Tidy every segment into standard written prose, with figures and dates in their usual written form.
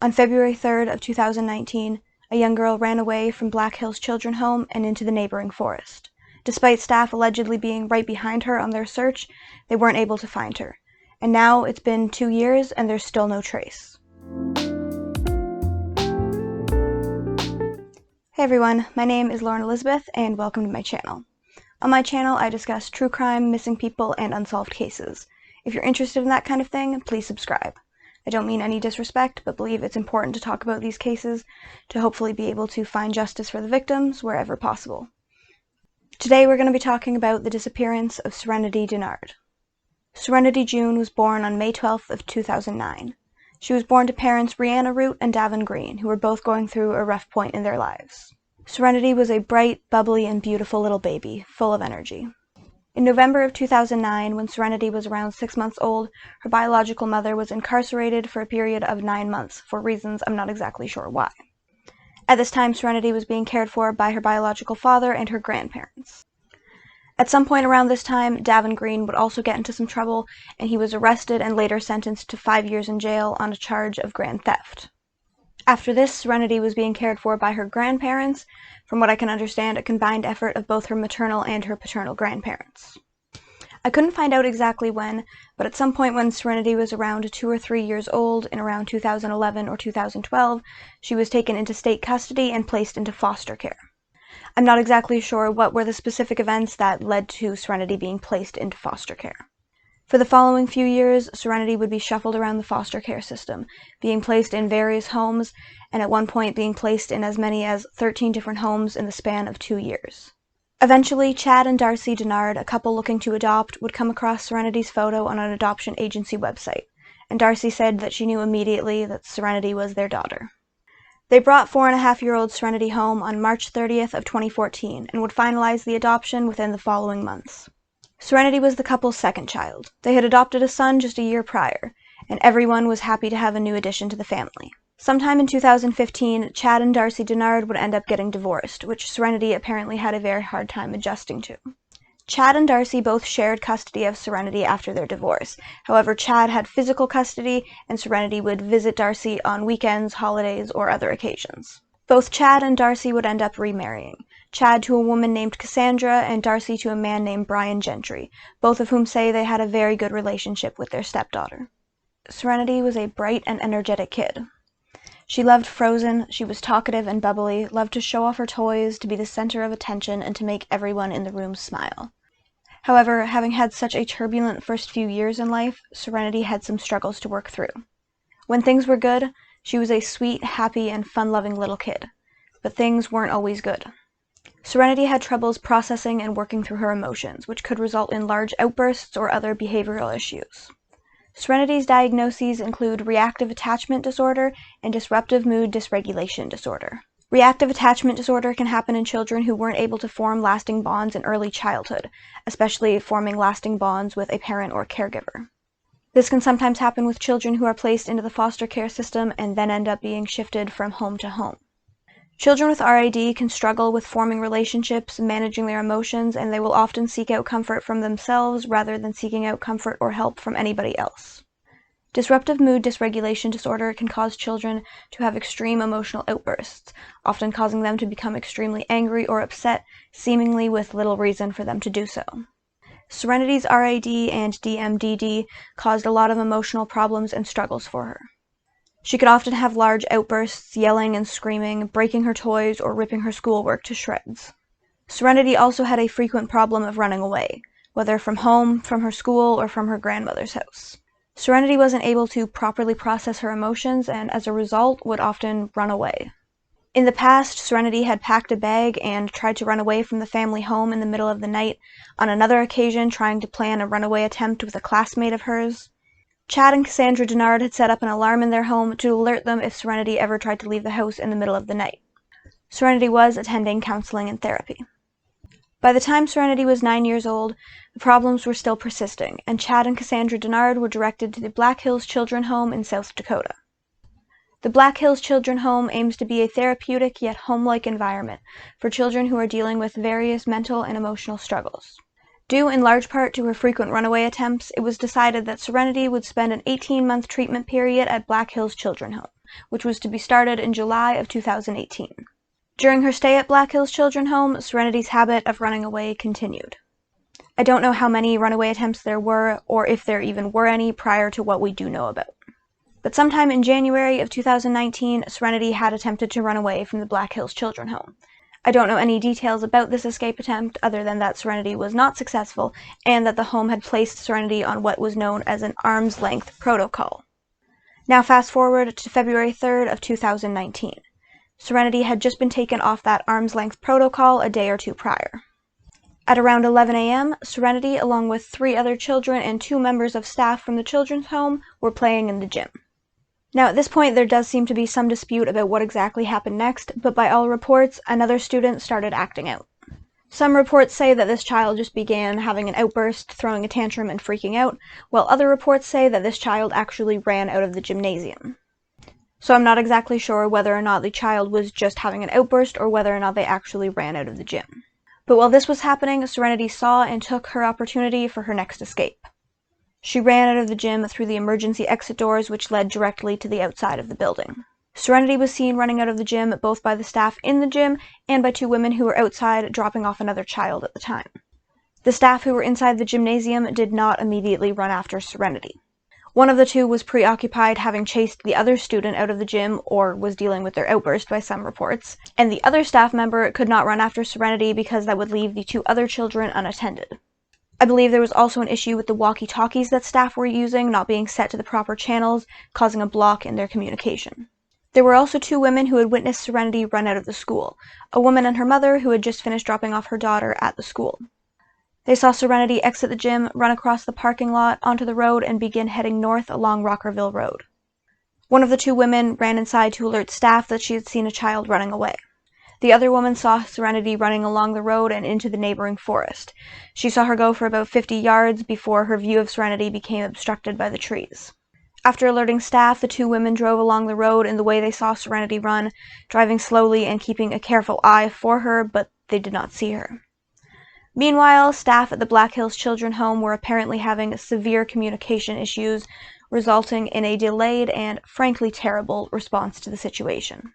On February 3rd of 2019, a young girl ran away from Black Hills Children's Home and into the neighboring forest. Despite staff allegedly being right behind her on their search, they weren't able to find her. And now it's been 2 years and there's still no trace. Hey everyone, my name is Lauren Elizabeth and welcome to my channel. On my channel I discuss true crime, missing people, and unsolved cases. If you're interested in that kind of thing, please subscribe. I don't mean any disrespect, but believe it's important to talk about these cases to hopefully be able to find justice for the victims wherever possible. Today we're going to be talking about the disappearance of Serenity Dennard. Serenity June was born on May 12th of 2009. She was born to parents Brianna Root and Davin Green, who were both going through a rough point in their lives. Serenity was a bright, bubbly, and beautiful little baby, full of energy. In November of 2009, when Serenity was around 6 months old, her biological mother was incarcerated for a period of 9 months, for reasons I'm not exactly sure why. At this time, Serenity was being cared for by her biological father and her grandparents. At some point around this time, Davin Green would also get into some trouble, and he was arrested and later sentenced to 5 years in jail on a charge of grand theft. After this, Serenity was being cared for by her grandparents, from what I can understand, a combined effort of both her maternal and her paternal grandparents. I couldn't find out exactly when, but at some point when Serenity was around 2 or 3 years old, in around 2011 or 2012, she was taken into state custody and placed into foster care. I'm not exactly sure what were the specific events that led to Serenity being placed into foster care. For the following few years, Serenity would be shuffled around the foster care system, being placed in various homes, and at one point being placed in as many as 13 different homes in the span of 2 years. Eventually, Chad and Darcy Dennard, a couple looking to adopt, would come across Serenity's photo on an adoption agency website, and Darcy said that she knew immediately that Serenity was their daughter. They brought 4.5-year-old Serenity home on March 30th of 2014 and would finalize the adoption within the following months. Serenity was the couple's second child. They had adopted a son just a year prior, and everyone was happy to have a new addition to the family. Sometime in 2015, Chad and Darcy Dennard would end up getting divorced, which Serenity apparently had a very hard time adjusting to. Chad and Darcy both shared custody of Serenity after their divorce. However, Chad had physical custody, and Serenity would visit Darcy on weekends, holidays, or other occasions. Both Chad and Darcy would end up remarrying. Chad to a woman named Cassandra, and Darcy to a man named Brian Gentry, both of whom say they had a very good relationship with their stepdaughter. Serenity was a bright and energetic kid. She loved Frozen, she was talkative and bubbly, loved to show off her toys, to be the center of attention, and to make everyone in the room smile. However, having had such a turbulent first few years in life, Serenity had some struggles to work through. When things were good, she was a sweet, happy, and fun-loving little kid. But things weren't always good. Serenity had troubles processing and working through her emotions, which could result in large outbursts or other behavioral issues. Serenity's diagnoses include reactive attachment disorder and disruptive mood dysregulation disorder. Reactive attachment disorder can happen in children who weren't able to form lasting bonds in early childhood, especially forming lasting bonds with a parent or caregiver. This can sometimes happen with children who are placed into the foster care system and then end up being shifted from home to home. Children with RAD can struggle with forming relationships, managing their emotions, and they will often seek out comfort from themselves rather than seeking out comfort or help from anybody else. Disruptive mood dysregulation disorder can cause children to have extreme emotional outbursts, often causing them to become extremely angry or upset, seemingly with little reason for them to do so. Serenity's RAD and DMDD caused a lot of emotional problems and struggles for her. She could often have large outbursts, yelling and screaming, breaking her toys, or ripping her schoolwork to shreds. Serenity also had a frequent problem of running away, whether from home, from her school, or from her grandmother's house. Serenity wasn't able to properly process her emotions and, as a result, would often run away. In the past, Serenity had packed a bag and tried to run away from the family home in the middle of the night, on another occasion trying to plan a runaway attempt with a classmate of hers. Chad and Cassandra Dennard had set up an alarm in their home to alert them if Serenity ever tried to leave the house in the middle of the night. Serenity was attending counseling and therapy. By the time Serenity was 9 years old, the problems were still persisting, and Chad and Cassandra Dennard were directed to the Black Hills Children's Home in South Dakota. The Black Hills Children's Home aims to be a therapeutic yet home-like environment for children who are dealing with various mental and emotional struggles. Due in large part to her frequent runaway attempts, it was decided that Serenity would spend an 18-month treatment period at Black Hills Children's Home. which was to be started in July of 2018. During her stay at Black Hills Children's Home, Serenity's habit of running away continued. I don't know how many runaway attempts there were, or if there even were any prior to what we do know about. But sometime in January of 2019, Serenity had attempted to run away from the Black Hills Children's Home. I don't know any details about this escape attempt other than that Serenity was not successful and that the home had placed Serenity on what was known as an arm's length protocol. Now fast forward to February 3rd of 2019. Serenity had just been taken off that arm's length protocol a day or two prior. At around 11 a.m., Serenity, along with 3 other children and 2 members of staff from the children's home, were playing in the gym. Now, at this point, there does seem to be some dispute about what exactly happened next, but by all reports, another student started acting out. Some reports say that this child just began having an outburst, throwing a tantrum, and freaking out, while other reports say that this child actually ran out of the gymnasium. So I'm not exactly sure whether or not the child was just having an outburst or whether or not they actually ran out of the gym. But while this was happening, Serenity saw and took her opportunity for her next escape. She ran out of the gym through the emergency exit doors which led directly to the outside of the building. Serenity was seen running out of the gym both by the staff in the gym and by 2 women who were outside dropping off another child at the time. The staff who were inside the gymnasium did not immediately run after Serenity. One of the 2 was preoccupied having chased the other student out of the gym or was dealing with their outburst by some reports, and the other staff member could not run after Serenity because that would leave the 2 other children unattended. I believe there was also an issue with the walkie-talkies that staff were using not being set to the proper channels, causing a block in their communication. There were also 2 women who had witnessed Serenity run out of the school, a woman and her mother who had just finished dropping off her daughter at the school. They saw Serenity exit the gym, run across the parking lot onto the road, and begin heading north along Rockerville Road. One of the 2 women ran inside to alert staff that she had seen a child running away. The other woman saw Serenity running along the road and into the neighboring forest. She saw her go for about 50 yards before her view of Serenity became obstructed by the trees. After alerting staff, the 2 women drove along the road in the way they saw Serenity run, driving slowly and keeping a careful eye for her, but they did not see her. Meanwhile, staff at the Black Hills Children's Home were apparently having severe communication issues, resulting in a delayed and, frankly, terrible response to the situation.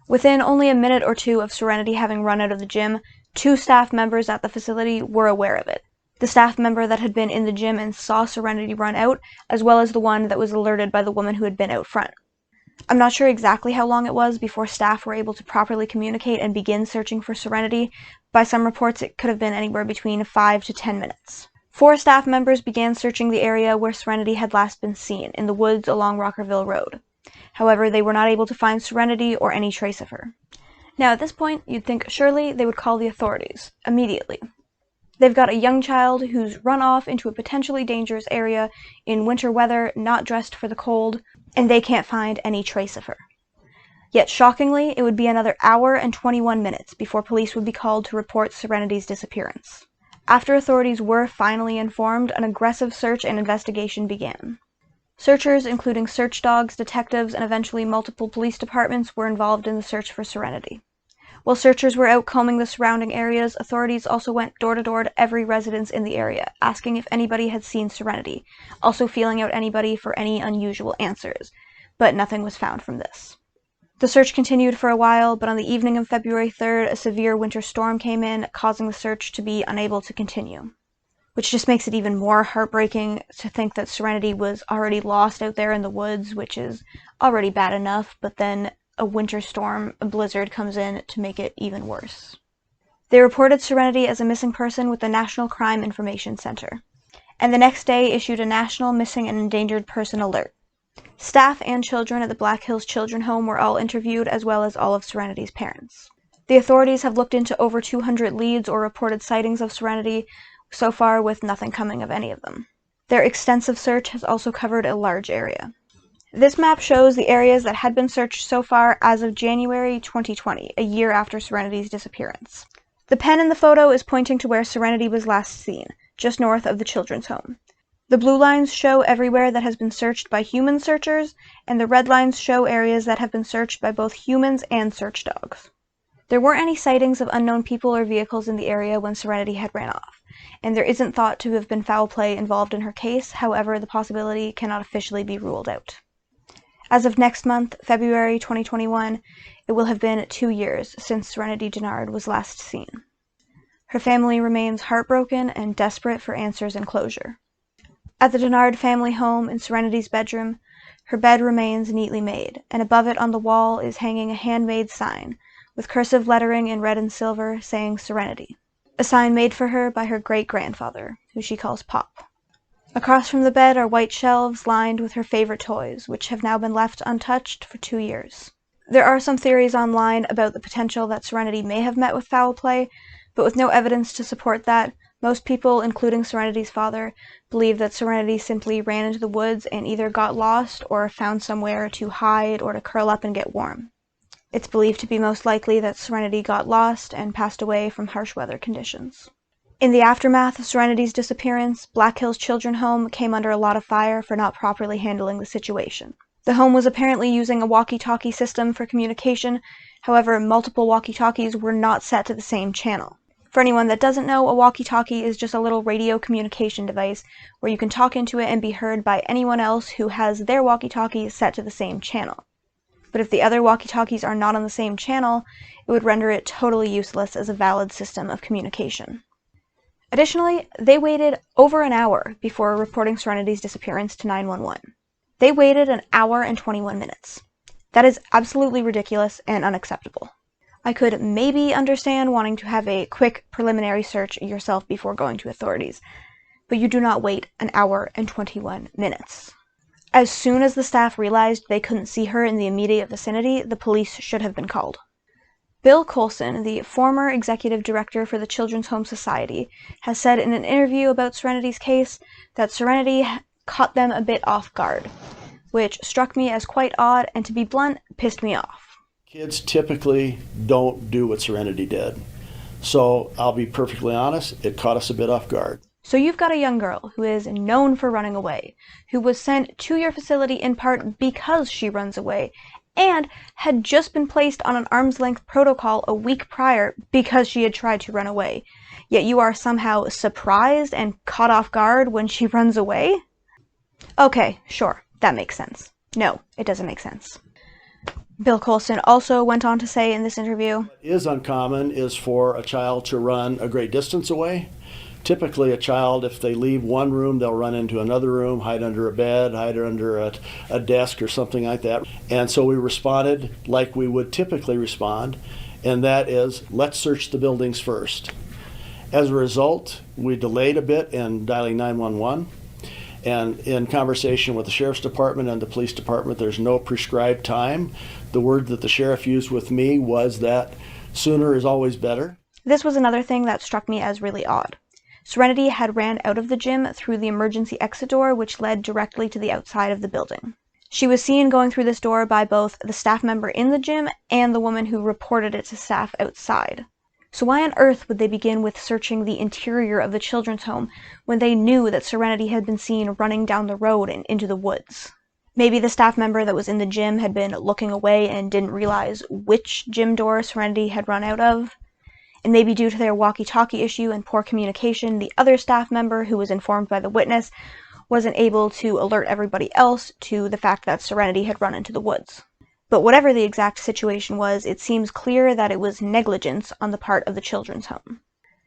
Within only a minute or 2 of Serenity having run out of the gym, 2 staff members at the facility were aware of it. The staff member that had been in the gym and saw Serenity run out, as well as the one that was alerted by the woman who had been out front. I'm not sure exactly how long it was before staff were able to properly communicate and begin searching for Serenity. By some reports, it could have been anywhere between 5 to 10 minutes. 4 staff members began searching the area where Serenity had last been seen, in the woods along Rockerville Road. However, they were not able to find Serenity or any trace of her. Now, at this point, you'd think surely they would call the authorities, immediately. They've got a young child who's run off into a potentially dangerous area in winter weather, not dressed for the cold, and they can't find any trace of her. Yet, shockingly, it would be another hour and 21 minutes before police would be called to report Serenity's disappearance. After authorities were finally informed, an aggressive search and investigation began. Searchers, including search dogs, detectives, and eventually multiple police departments, were involved in the search for Serenity. While searchers were out combing the surrounding areas, authorities also went door-to-door to every residence in the area, asking if anybody had seen Serenity, also feeling out anybody for any unusual answers, but nothing was found from this. The search continued for a while, but on the evening of February 3rd, a severe winter storm came in, causing the search to be unable to continue. Which just makes it even more heartbreaking to think that Serenity was already lost out there in the woods, which is already bad enough, but then a winter storm, a blizzard, comes in to make it even worse. They reported Serenity as a missing person with the National Crime Information Center, and the next day issued a National Missing and Endangered Person Alert. Staff and children at the Black Hills Children's Home were all interviewed, as well as all of Serenity's parents. The authorities have looked into over 200 leads or reported sightings of Serenity, so far with nothing coming of any of them. Their extensive search has also covered a large area. This map shows the areas that had been searched so far as of January 2020, a year after Serenity's disappearance. The pen in the photo is pointing to where Serenity was last seen, just north of the children's home. The blue lines show everywhere that has been searched by human searchers, and the red lines show areas that have been searched by both humans and search dogs. There weren't any sightings of unknown people or vehicles in the area when Serenity had ran off, and there isn't thought to have been foul play involved in her case. However, the possibility cannot officially be ruled out. As of next month, February 2021, it will have been 2 years since Serenity Dennard was last seen. Her family remains heartbroken and desperate for answers and closure. At the Dennard family home in Serenity's bedroom, her bed remains neatly made, and above it on the wall is hanging a handmade sign with cursive lettering in red and silver saying Serenity, a sign made for her by her great-grandfather, who she calls Pop. Across from the bed are white shelves lined with her favorite toys, which have now been left untouched for 2 years. There are some theories online about the potential that Serenity may have met with foul play, but with no evidence to support that, most people, including Serenity's father, believe that Serenity simply ran into the woods and either got lost or found somewhere to hide or to curl up and get warm. It's believed to be most likely that Serenity got lost and passed away from harsh weather conditions. In the aftermath of Serenity's disappearance, Black Hills Children's Home came under a lot of fire for not properly handling the situation. The home was apparently using a walkie-talkie system for communication, however, multiple walkie-talkies were not set to the same channel. For anyone that doesn't know, a walkie-talkie is just a little radio communication device where you can talk into it and be heard by anyone else who has their walkie-talkie set to the same channel. But if the other walkie-talkies are not on the same channel, it would render it totally useless as a valid system of communication. Additionally, they waited over an hour before reporting Serenity's disappearance to 911. They waited an hour and 21 minutes. That is absolutely ridiculous and unacceptable. I could maybe understand wanting to have a quick preliminary search yourself before going to authorities, but you do not wait an hour and 21 minutes. As soon as the staff realized they couldn't see her in the immediate vicinity, the police should have been called. Bill Colson, the former executive director for the Children's Home Society, has said in an interview about Serenity's case that Serenity caught them a bit off guard, which struck me as quite odd and, to be blunt, pissed me off. Kids typically don't do what Serenity did. So I'll be perfectly honest, it caught us a bit off guard. So you've got a young girl who is known for running away, who was sent to your facility in part because she runs away, and had just been placed on an arm's length protocol a week prior because she had tried to run away. Yet you are somehow surprised and caught off guard when she runs away? Okay, sure, that makes sense. No, it doesn't make sense. Bill Colson also went on to say in this interview, What is uncommon is for a child to run a great distance away. Typically a child, if they leave one room, they'll run into another room, hide under a bed, hide under a desk or something like that. And so we responded like we would typically respond, and that is, let's search the buildings first. As a result, we delayed a bit in dialing 911. And in conversation with the Sheriff's Department and the Police Department, there's no prescribed time. The word that the Sheriff used with me was that sooner is always better. This was another thing that struck me as really odd. Serenity had ran out of the gym through the emergency exit door, which led directly to the outside of the building. She was seen going through this door by both the staff member in the gym and the woman who reported it to staff outside. So why on earth would they begin with searching the interior of the children's home when they knew that Serenity had been seen running down the road and into the woods? Maybe the staff member that was in the gym had been looking away and didn't realize which gym door Serenity had run out of. And maybe due to their walkie-talkie issue and poor communication, the other staff member who was informed by the witness wasn't able to alert everybody else to the fact that Serenity had run into the woods. But whatever the exact situation was, it seems clear that it was negligence on the part of the children's home.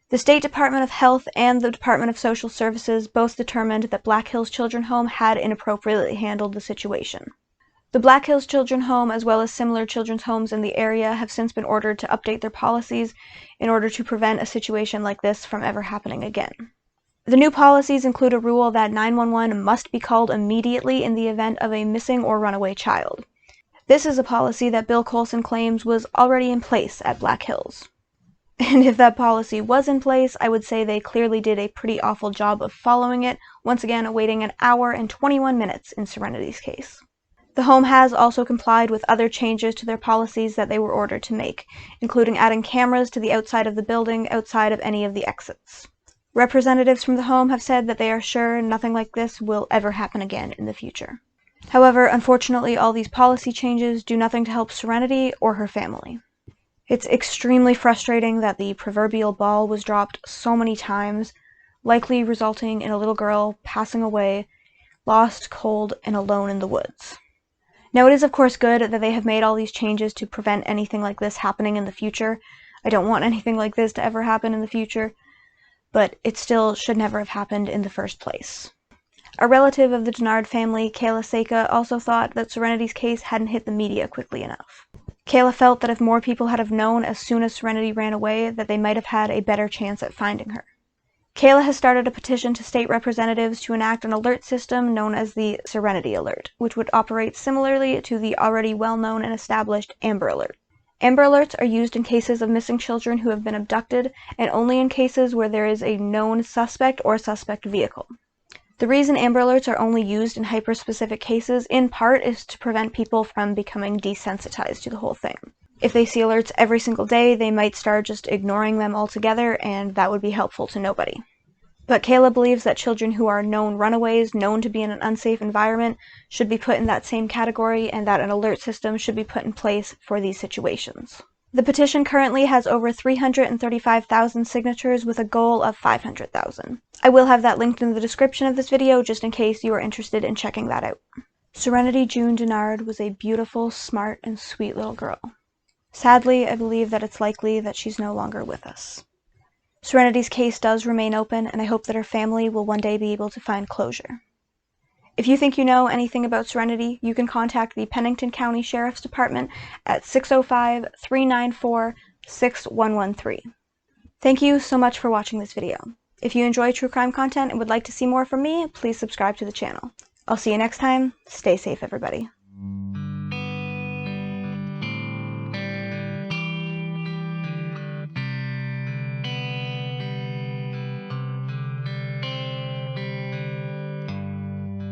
The State Department of Health and the Department of Social Services both determined that Black Hills Children's Home had inappropriately handled the situation. The Black Hills Children's Home, as well as similar children's homes in the area, have since been ordered to update their policies in order to prevent a situation like this from ever happening again. The new policies include a rule that 911 must be called immediately in the event of a missing or runaway child. This is a policy that Bill Colson claims was already in place at Black Hills. And if that policy was in place, I would say they clearly did a pretty awful job of following it, once again waiting an hour and 21 minutes in Serenity's case. The home has also complied with other changes to their policies that they were ordered to make, including adding cameras to the outside of the building outside of any of the exits. Representatives from the home have said that they are sure nothing like this will ever happen again in the future. However, unfortunately, all these policy changes do nothing to help Serenity or her family. It's extremely frustrating that the proverbial ball was dropped so many times, likely resulting in a little girl passing away, lost, cold, and alone in the woods. Now, it is of course good that they have made all these changes to prevent anything like this happening in the future. I don't want anything like this to ever happen in the future, but it still should never have happened in the first place. A relative of the Dennard family, Kayla Seika, also thought that Serenity's case hadn't hit the media quickly enough. Kayla felt that if more people had have known as soon as Serenity ran away, that they might have had a better chance at finding her. Kayla has started a petition to state representatives to enact an alert system known as the Serenity Alert, which would operate similarly to the already well-known and established Amber Alert. Amber Alerts are used in cases of missing children who have been abducted, and only in cases where there is a known suspect or suspect vehicle. The reason Amber Alerts are only used in hyper-specific cases, in part, is to prevent people from becoming desensitized to the whole thing. If they see alerts every single day, they might start just ignoring them altogether, and that would be helpful to nobody. But Kayla believes that children who are known runaways, known to be in an unsafe environment, should be put in that same category, and that an alert system should be put in place for these situations. The petition currently has over 335,000 signatures with a goal of 500,000. I will have that linked in the description of this video just in case you are interested in checking that out. Serenity June Dennard was a beautiful, smart, and sweet little girl. Sadly, I believe that it's likely that she's no longer with us. Serenity's case does remain open, and I hope that her family will one day be able to find closure. If you think you know anything about Serenity, you can contact the Pennington County Sheriff's Department at 605-394-6113. Thank you so much for watching this video. If you enjoy true crime content and would like to see more from me, please subscribe to the channel. I'll see you next time. Stay safe, everybody.